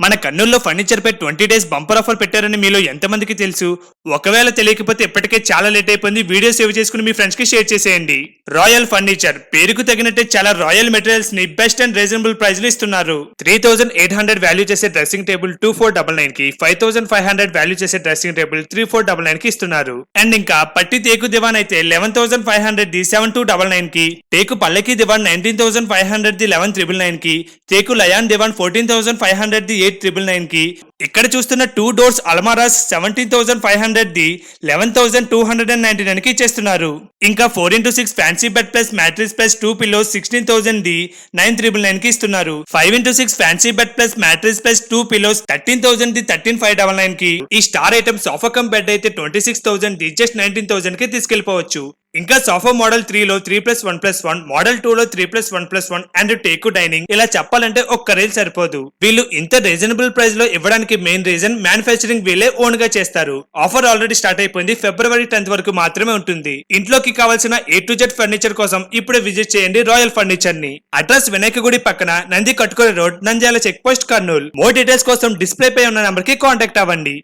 మన కర్నూలులో ఫర్నిచర్ పై 20 days bumper offer పెట్టారని మీలో ఎంతమందికి తెలుసు? ఒకవేళ తెలియకపోతే ఇప్పటికే చాలా లేట్ అయిపోయింది. వీడియో సేవ్ చేసుకుని మీ ఫ్రెండ్స్ కి షేర్ చేసేయండి. రాయల్ ఫర్నిచర్ పేరుకు తగినట్టే చాలా రాయల్ మెటీరియల్స్ ని బెస్ట్ అండ్ రీజనబుల్ ప్రైస్ లో ఇస్తున్నారు. 3800 వాల్యూ చేసే డ్రెస్సింగ్ టేబుల్ 2499 కి, 5500 వాల్యూ చేసే డ్రెస్సింగ్ టేబుల్ 3499 కి ఇస్తున్నారు. అండ్ ఇంకా పట్టి తేకు దివాన్ అయితే 11500 ది 7299 కి, తేకు పల్లకి దివాన్ 19500 ది 11999 కి, తేకు లయాన్ దివాన్ 14500 ది 8999 కి, ఇక్కడ చూస్తున్న 2 డోర్స్ అల్మారాస్ 17500 ది 11299 కి ఇచ్చేస్తున్నారు. ఇంకా 4x6 fancy bed plus mattress plus 2 pillows 16000 the 9999 కి ఇస్తున్నారు. 5x6 fancy bed plus mattress plus 2 pillows 13000 the 13599 కి. ఈ star item sofa cum bed అయితే 26000 ది జస్ట్ 19000 కి తీసుకెళ్లిపోవచ్చు. ఇంకా సోఫా మోడల్ 3 లో 3+1+1, మోడల్ 2 లో 3+1+1 అండ్ టేకు డైనింగ్, ఇలా చెప్పాలంటే ఒక్క రీల్ సరిపోదు. వీళ్ళు ఇంత రీజనబుల్ ప్రైస్ లో ఇవ్వడానికి మెయిన్ రీజన్ మ్యానుఫ్యాక్చరింగ్ వీళ్ళే ఓన్ గా చేస్తారు. ఆఫర్ ఆల్రెడీ స్టార్ట్ అయిపోయింది. ఫిబ్రవరి 10th వరకు మాత్రమే ఉంటుంది. ఇంట్లోకి కావాల్సిన A to Z ఫర్నిచర్ కోసం ఇప్పుడే విజిట్ చేయండి రాయల్ ఫర్నిచర్ ని. అడ్రస్ వినాయకగుడి పక్కన Nandi Katkori road, Nandyal check post, Kurnool. More details కోసం డిస్ప్లే పై ఉన్న నంబర్ కి కాంటాక్ట్ అవ్వండి.